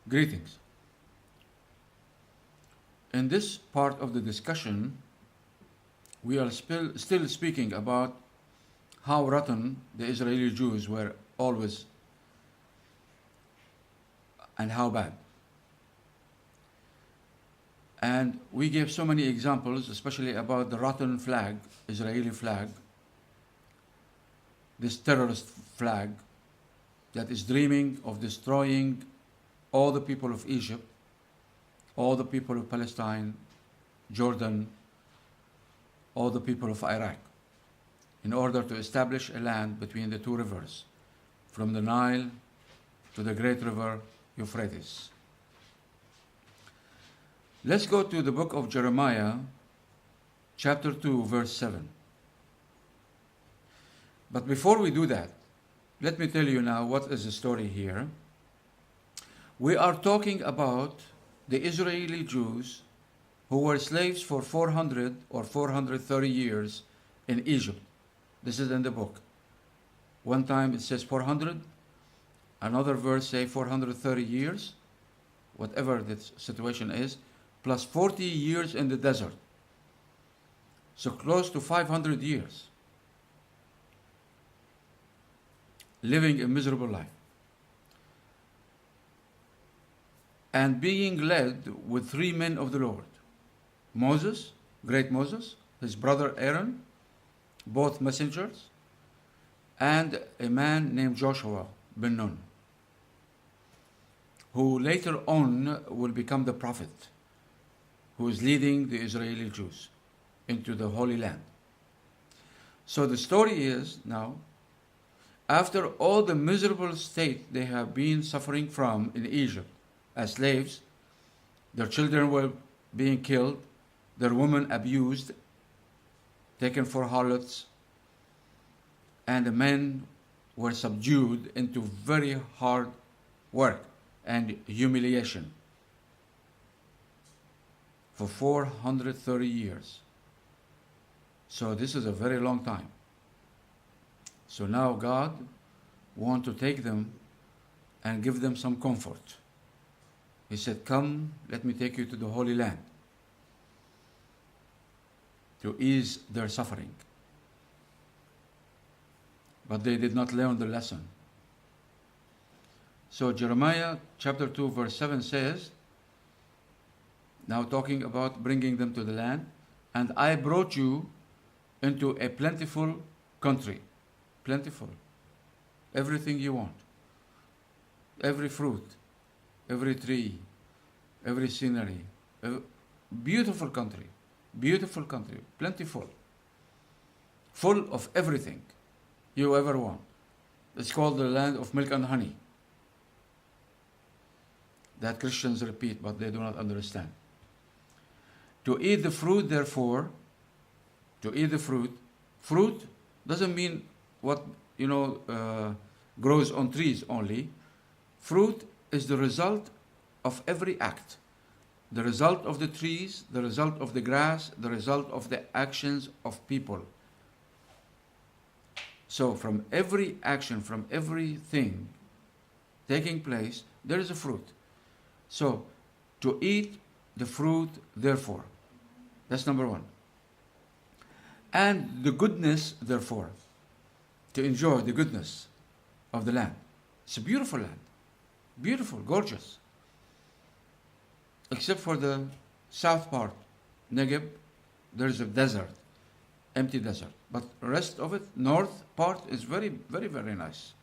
Greetings. In this part of the discussion, we are still speaking about how rotten the Israeli Jews were always and how bad. And we gave so many examples, especially about the rotten flag, Israeli flag, this terrorist flag that is dreaming of destroying all the people of Egypt, all the people of Palestine, Jordan, all the people of Iraq, in order to establish a land between the two rivers, from the Nile to the great river Euphrates. Let's go to the book of Jeremiah, chapter 2, verse 7. But before we do that, let me tell you now what is the story here. We are talking about the Israeli Jews who were slaves for 400 or 430 years in Egypt. This is in the book. One time it says 400, another verse say 430 years, whatever the situation is, plus 40 years in the desert. So close to 500 years living a miserable life. And being led with three men of the Lord. Moses, great Moses, his brother Aaron, both messengers, and a man named Joshua ben Nun, who later on will become the prophet, who is leading the Israeli Jews into the Holy Land. So the story is now, after all the miserable state they have been suffering from in Egypt as slaves, their children were being killed, their women abused, taken for harlots, and the men were subdued into very hard work and humiliation for 430 years. So this is a very long time. So now God wants to take them and give them some comfort. He said, come, let me take you to the Holy Land to ease their suffering. But they did not learn the lesson. So Jeremiah chapter 2 verse 7 says, now talking about bringing them to the land, and I brought you into a plentiful country. Plentiful. Everything you want. Every fruit, every tree, every scenery. Beautiful country, plentiful. Full of everything you ever want. It's called the land of milk and honey. That Christians repeat, but they do not understand. To eat the fruit, therefore, fruit doesn't mean what, grows on trees only. Fruit is the result of every act. The result of the trees, the result of the grass, the result of the actions of people. So from every action, from everything taking place, there is a fruit. So to eat the fruit, therefore. That's number one. And the goodness, therefore. To enjoy the goodness of the land. It's a beautiful land. Beautiful, gorgeous. Except for the south part, Negev, there is a desert, empty desert. But the rest of it, north part, is very, very, very nice.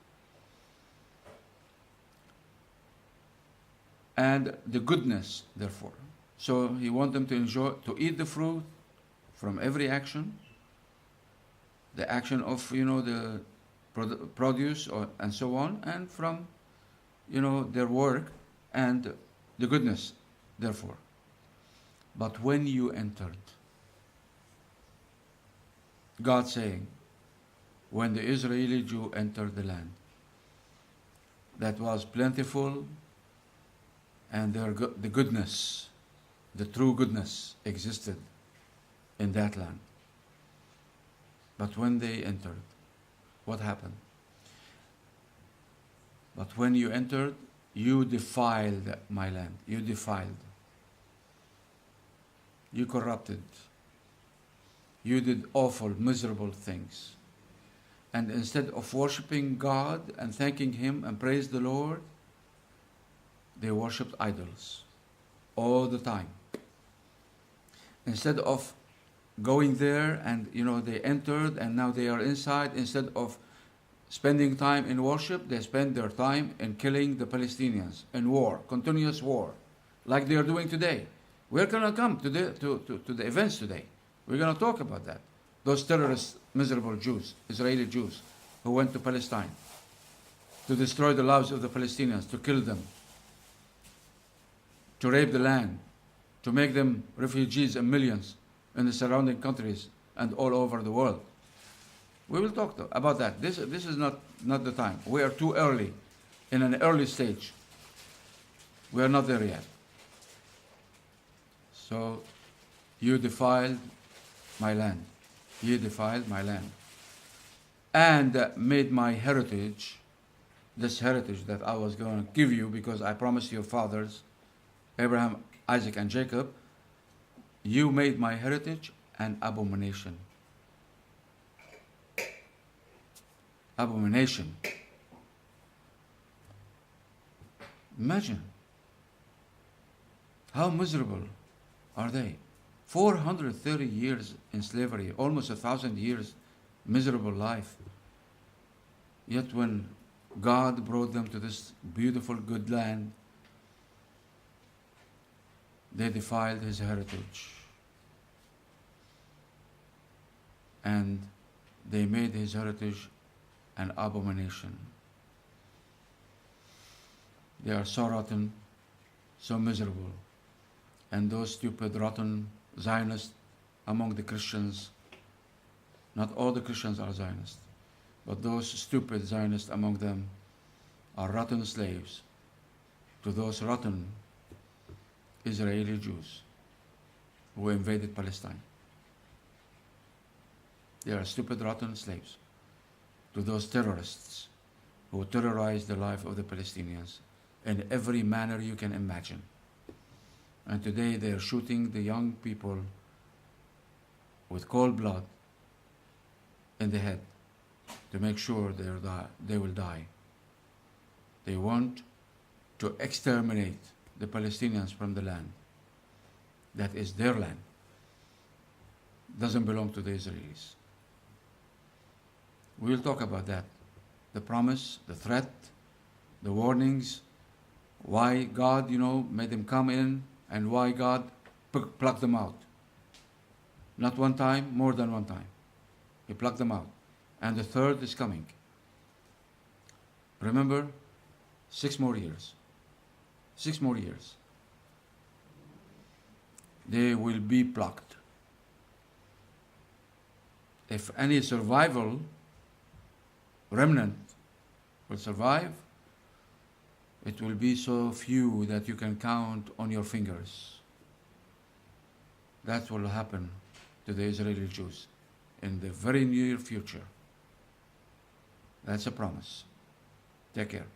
And the goodness, therefore. So he wants them to enjoy, to eat the fruit from every action. The action of, the produce and so on, and from, their work and the goodness, therefore. But when you entered, God saying, when the Israeli Jew entered the land, that was plentiful, and the goodness, the true goodness existed in that land. But when they entered, what happened? But when you entered, You defiled my land. You defiled. You corrupted. You did awful, miserable things. And instead of worshiping God and thanking Him and praise the Lord, they worshipped idols all the time. Instead of going there and, they entered and now they are inside, instead of spending time in worship, they spend their time in killing the Palestinians in war, continuous war, like they are doing today. We're going to come to the events today. We're going to talk about that. Those terrorist, miserable Jews, Israeli Jews, who went to Palestine to destroy the lives of the Palestinians, to kill them, to rape the land, to make them refugees in millions in the surrounding countries and all over the world. We will talk about that. This is not the time. We are too early, in an early stage. We are not there yet. So, you defiled my land. You defiled my land. And made my heritage, this heritage that I was going to give you because I promised your fathers, Abraham, Isaac, and Jacob, you made my heritage an abomination. Abomination. Imagine how miserable are they. 430 years in slavery, almost 1,000 years miserable life. Yet when God brought them to this beautiful, good land, they defiled His heritage. And they made His heritage an abomination. They are so rotten, so miserable. And those stupid, rotten Zionists among the Christians, not all the Christians are Zionists, but those stupid Zionists among them are rotten slaves to those rotten Israeli Jews who invaded Palestine. They are stupid, rotten slaves to those terrorists who terrorized the life of the Palestinians in every manner you can imagine. And today they are shooting the young people with cold blood in the head to make sure they will die. They want to exterminate the Palestinians from the land. That is their land. Doesn't belong to the Israelis. We'll talk about that. The promise, the threat, the warnings, why God, made them come in, and why God plucked them out. Not one time, more than one time. He plucked them out. And the third is coming. Remember, 6 more years. 6 more years. They will be plucked. If any survival remnant will survive, it will be so few that you can count on your fingers. That will happen to the Israeli Jews in the very near future. That's a promise. Take care.